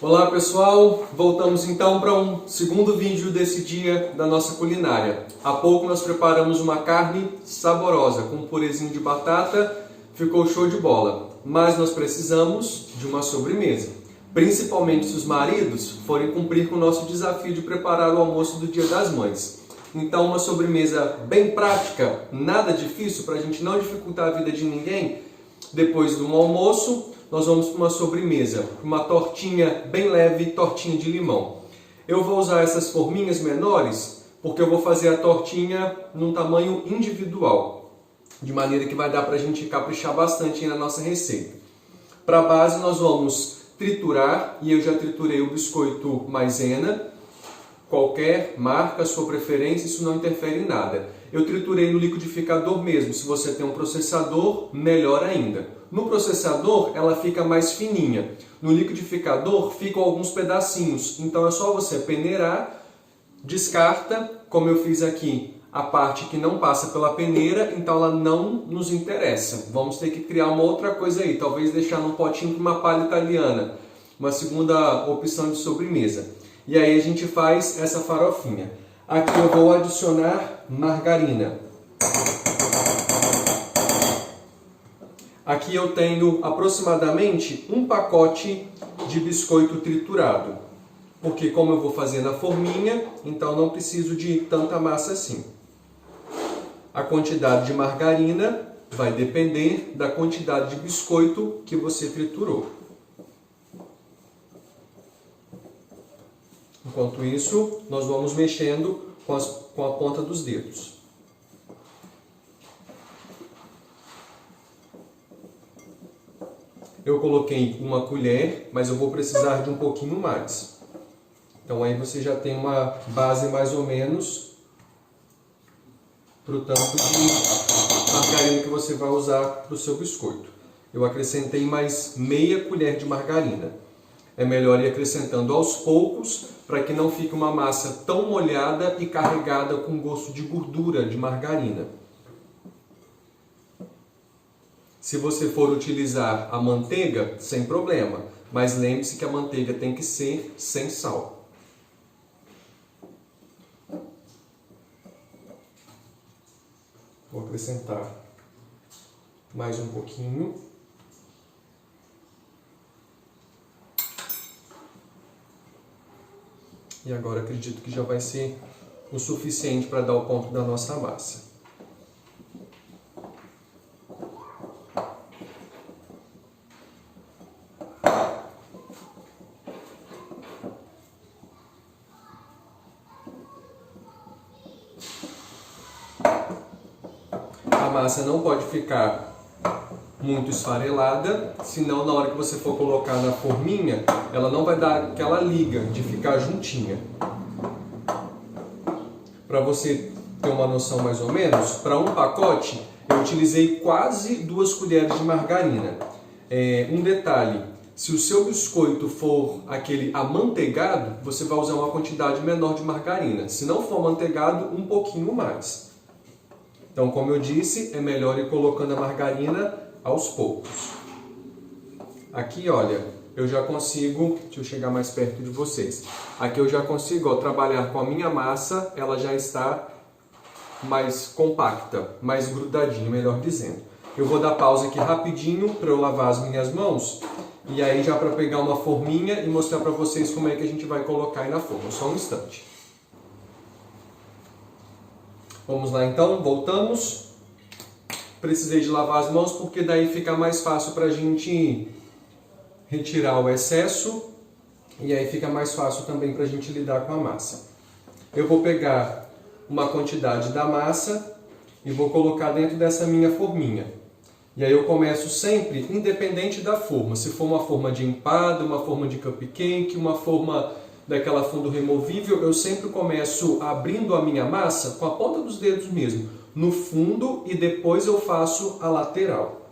Olá pessoal, voltamos então para um segundo vídeo desse dia da nossa culinária. Há pouco nós preparamos uma carne saborosa com um purezinho de batata, ficou show de bola. Mas nós precisamos de uma sobremesa, principalmente se os maridos forem cumprir com o nosso desafio de preparar o almoço do Dia das Mães. Então uma sobremesa bem prática, nada difícil para a gente não dificultar a vida de ninguém. Depois do almoço, nós vamos para uma sobremesa, uma tortinha bem leve, tortinha de limão. Eu vou usar essas forminhas menores porque eu vou fazer a tortinha num tamanho individual, de maneira que vai dar para a gente caprichar bastante na nossa receita. Para a base nós vamos triturar, e eu já triturei o biscoito maisena, qualquer marca, sua preferência, isso não interfere em nada. Eu triturei no liquidificador mesmo, se você tem um processador, melhor ainda. No processador ela fica mais fininha, no liquidificador ficam alguns pedacinhos, então é só você peneirar, descarta, como eu fiz aqui, a parte que não passa pela peneira, então ela não nos interessa. Vamos ter que criar uma outra coisa aí, talvez deixar num potinho com uma palha italiana, uma segunda opção de sobremesa. E aí a gente faz essa farofinha. Aqui eu vou adicionar margarina. Aqui eu tenho aproximadamente um pacote de biscoito triturado. Porque como eu vou fazer na forminha, então não preciso de tanta massa assim. A quantidade de margarina vai depender da quantidade de biscoito que você triturou. Enquanto isso, nós vamos mexendo com a ponta dos dedos. Eu coloquei uma colher, mas eu vou precisar de um pouquinho mais. Então aí você já tem uma base mais ou menos para o tanto de margarina que você vai usar para o seu biscoito. Eu acrescentei mais meia colher de margarina. É melhor ir acrescentando aos poucos, para que não fique uma massa tão molhada e carregada com gosto de gordura de margarina. Se você for utilizar a manteiga, sem problema, mas lembre-se que a manteiga tem que ser sem sal. Vou acrescentar mais um pouquinho. E agora acredito que já vai ser o suficiente para dar o ponto da nossa massa. A massa não pode ficar muito esfarelada, senão na hora que você for colocar na forminha, ela não vai dar aquela liga de ficar juntinha. Para você ter uma noção mais ou menos, para um pacote eu utilizei quase 2 colheres de margarina. Um detalhe, se o seu biscoito for aquele amanteigado, você vai usar uma quantidade menor de margarina. Se não for amanteigado, um pouquinho mais. Então, como eu disse, é melhor ir colocando a margarina aos poucos. Aqui, olha, eu já consigo, deixa eu chegar mais perto de vocês. Aqui eu já consigo trabalhar com a minha massa, ela já está mais compacta, mais grudadinha, melhor dizendo. Eu vou dar pausa aqui rapidinho para eu lavar as minhas mãos, e aí já para pegar uma forminha e mostrar para vocês como é que a gente vai colocar aí na forma. Só um instante. Vamos lá então, voltamos. Precisei de lavar as mãos porque daí fica mais fácil para a gente retirar o excesso e aí fica mais fácil também para a gente lidar com a massa. Eu vou pegar uma quantidade da massa e vou colocar dentro dessa minha forminha. E aí eu começo sempre, independente da forma. Se for uma forma de empada, uma forma de cupcake, uma forma daquela fundo removível, eu sempre começo abrindo a minha massa com a ponta dos dedos mesmo, no fundo, e depois eu faço a lateral.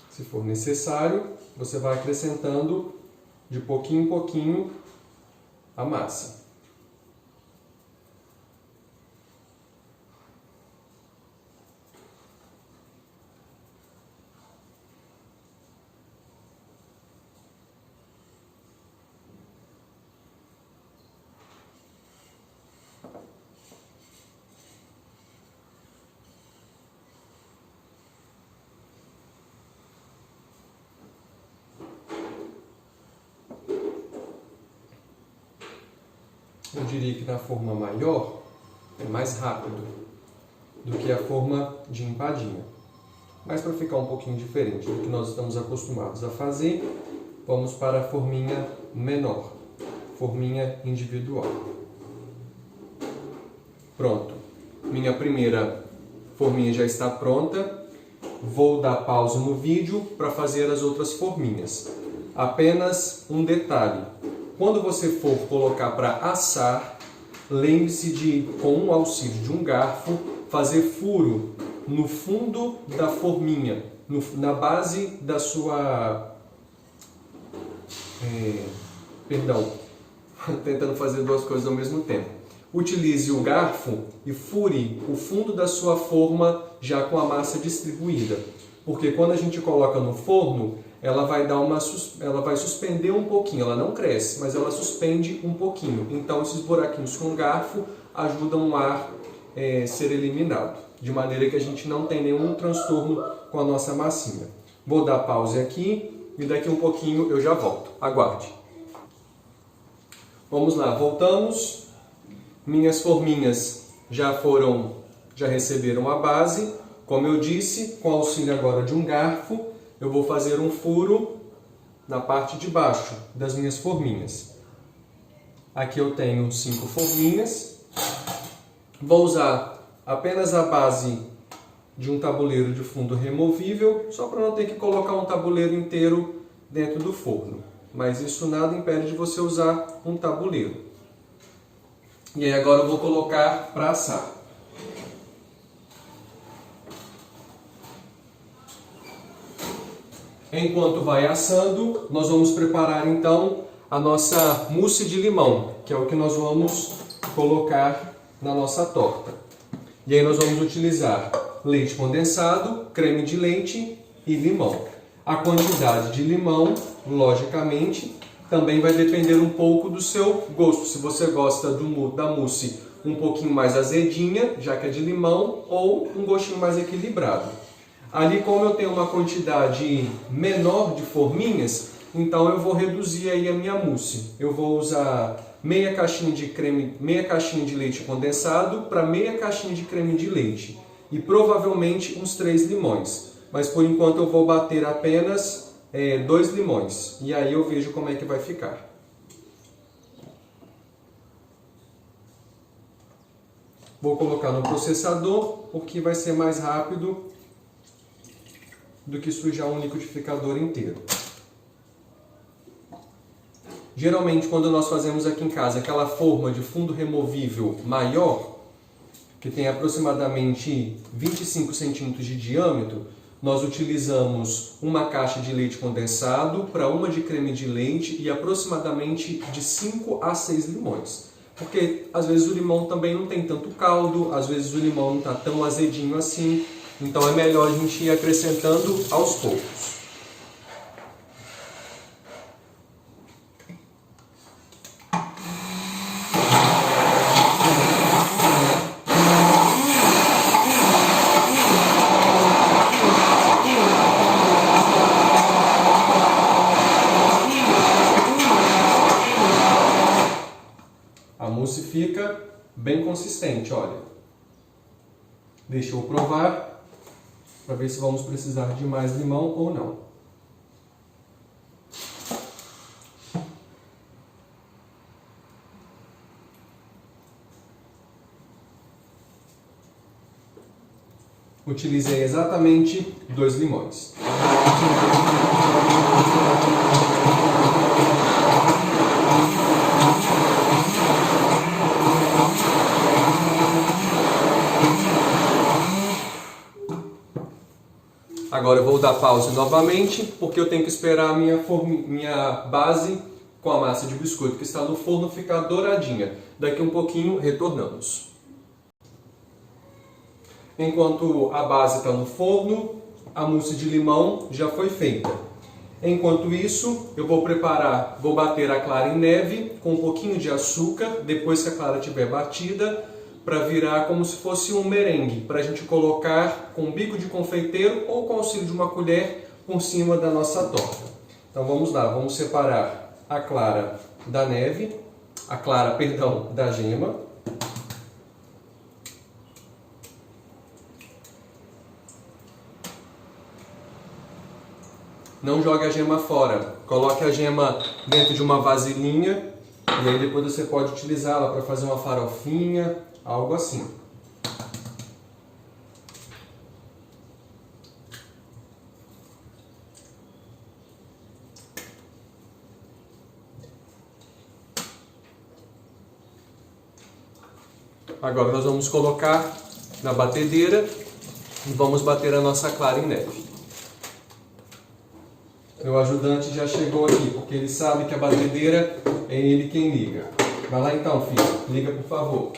Se for necessário, você vai acrescentando de pouquinho em pouquinho a massa. eu diria que na forma maior é mais rápido do que a forma de empadinha. Mas para ficar um pouquinho diferente do que nós estamos acostumados a fazer, vamos para a forminha menor, forminha individual. Pronto, minha primeira forminha já está pronta. Vou dar pausa no vídeo para fazer as outras forminhas. Apenas um detalhe, quando você for colocar para assar, lembre-se de, com o auxílio de um garfo, fazer furo no fundo da forminha, na base da sua... tentando fazer duas coisas ao mesmo tempo. Utilize o garfo e fure o fundo da sua forma já com a massa distribuída. Porque quando a gente coloca no forno, ela vai suspender um pouquinho. Ela não cresce, mas ela suspende um pouquinho. Então esses buraquinhos com o garfo ajudam o ar ser eliminado. De maneira que a gente não tem nenhum transtorno com a nossa massinha. Vou dar pause aqui e daqui um pouquinho eu já volto. Aguarde. Vamos lá, voltamos. Minhas forminhas já receberam a base. Como eu disse, com auxílio agora de um garfo, eu vou fazer um furo na parte de baixo das minhas forminhas. Aqui eu tenho 5 forminhas. Vou usar apenas a base de um tabuleiro de fundo removível, só para não ter que colocar um tabuleiro inteiro dentro do forno. Mas isso nada impede de você usar um tabuleiro. E aí agora eu vou colocar para assar. Enquanto vai assando, nós vamos preparar então a nossa mousse de limão, que é o que nós vamos colocar na nossa torta. E aí nós vamos utilizar leite condensado, creme de leite e limão. A quantidade de limão, logicamente, também vai depender um pouco do seu gosto. Se você gosta da mousse um pouquinho mais azedinha, já que é de limão, ou um gostinho mais equilibrado. Ali, como eu tenho uma quantidade menor de forminhas, então eu vou reduzir aí a minha mousse. Eu vou usar meia caixinha de leite condensado para meia caixinha de creme de leite. E provavelmente uns 3 limões. Mas por enquanto eu vou bater apenas 2 limões. E aí eu vejo como é que vai ficar. Vou colocar no processador, porque vai ser mais rápido do que sujar um liquidificador inteiro. Geralmente, quando nós fazemos aqui em casa aquela forma de fundo removível maior, que tem aproximadamente 25 centímetros de diâmetro, nós utilizamos uma caixa de leite condensado para uma de creme de leite e aproximadamente de 5 a 6 limões. Porque às vezes o limão também não tem tanto caldo, às vezes o limão não está tão azedinho assim, então é melhor a gente ir acrescentando aos poucos. A mousse fica bem consistente, olha. Deixa eu provar para ver se vamos precisar de mais limão ou não. Utilizei exatamente 2 limões. Agora eu vou dar pausa novamente, porque eu tenho que esperar a minha base com a massa de biscoito que está no forno ficar douradinha. Daqui um pouquinho retornamos. Enquanto a base está no forno, a mousse de limão já foi feita. Enquanto isso, eu vou bater a clara em neve com um pouquinho de açúcar, depois que a clara estiver batida, para virar como se fosse um merengue, para a gente colocar com um bico de confeiteiro ou com o auxílio de uma colher por cima da nossa torta. Então vamos lá, vamos separar a clara da neve. a clara, perdão, da gema. Não jogue a gema fora. Coloque a gema dentro de uma vasilhinha e aí depois você pode utilizá-la para fazer uma farofinha, algo assim. Agora nós vamos colocar na batedeira e vamos bater a nossa clara em neve. Meu ajudante já chegou aqui, porque ele sabe que a batedeira é ele quem liga. Vai lá então, filho. Liga, por favor.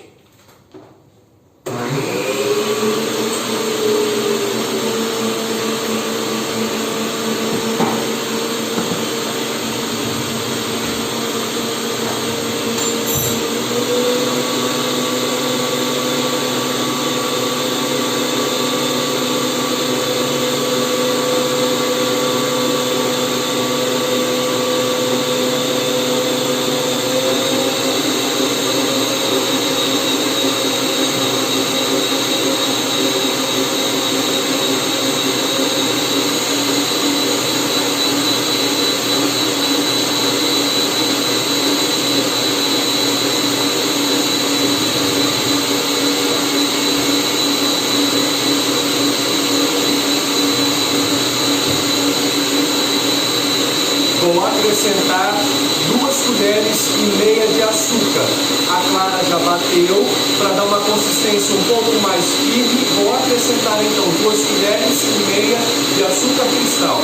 Vou acrescentar 2 colheres e meia de açúcar. A clara já bateu, para dar uma consistência um pouco mais firme. Vou acrescentar então 2 colheres e meia de açúcar cristal.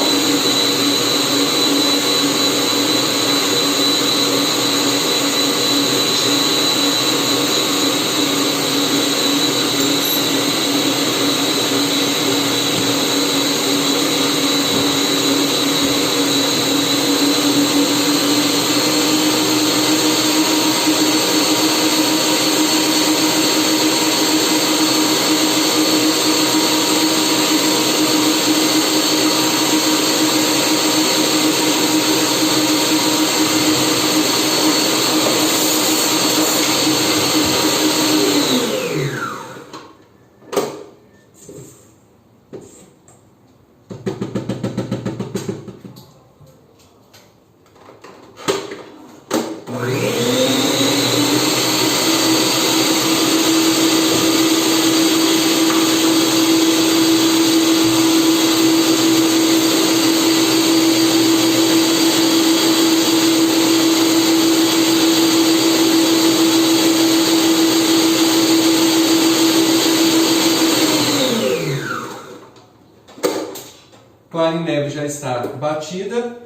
Clara em neve já está batida.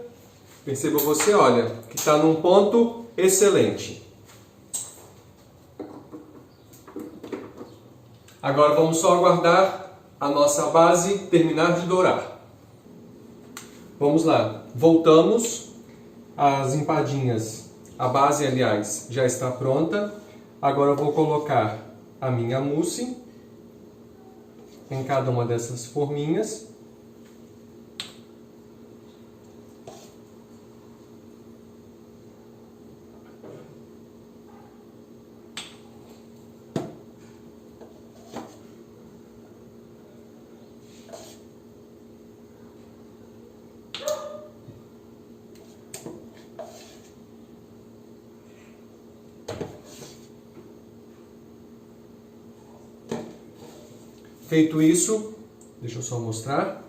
Perceba você, olha, que está num ponto excelente. Agora vamos só aguardar a nossa base terminar de dourar. Vamos lá, voltamos. As empadinhas, a base, aliás, já está pronta. Agora eu vou colocar a minha mousse em cada uma dessas forminhas. Feito isso, deixa eu só mostrar,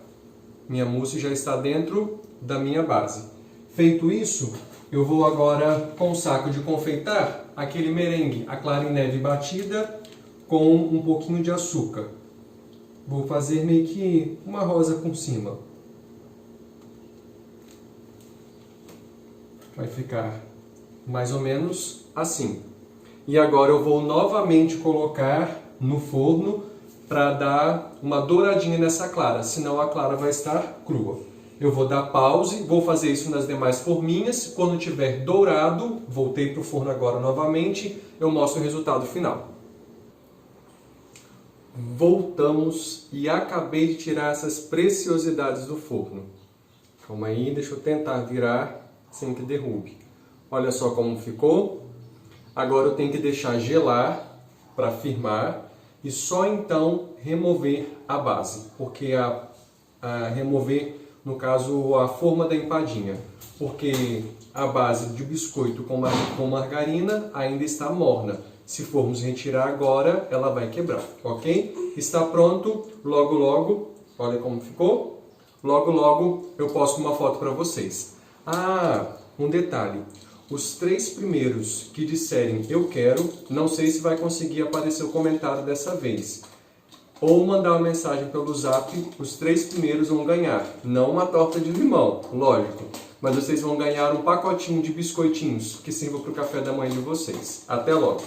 minha mousse já está dentro da minha base. Feito isso, eu vou agora com o saco de confeitar aquele merengue, a clara em neve batida com um pouquinho de açúcar. Vou fazer meio que uma rosa por cima. Vai ficar mais ou menos assim. E agora eu vou novamente colocar no forno para dar uma douradinha nessa clara, senão a clara vai estar crua. Eu vou dar pause, vou fazer isso nas demais forminhas. Quando tiver dourado, voltei para o forno agora novamente, eu mostro o resultado final. Voltamos e acabei de tirar essas preciosidades do forno. Calma aí, deixa eu tentar virar sem que derrube. Olha só como ficou. Agora eu tenho que deixar gelar para firmar e só então remover a base, porque remover, no caso, a forma da empadinha, porque a base de biscoito com margarina ainda está morna. Se formos retirar agora, ela vai quebrar, ok? Está pronto, logo logo, olha como ficou. Logo logo eu posto uma foto para vocês. Ah, um detalhe. Os 3 primeiros que disserem eu quero, não sei se vai conseguir aparecer o comentário dessa vez. Ou mandar uma mensagem pelo zap, os 3 primeiros vão ganhar. Não uma torta de limão, lógico. Mas vocês vão ganhar um pacotinho de biscoitinhos que sirva para o café da manhã de vocês. Até logo!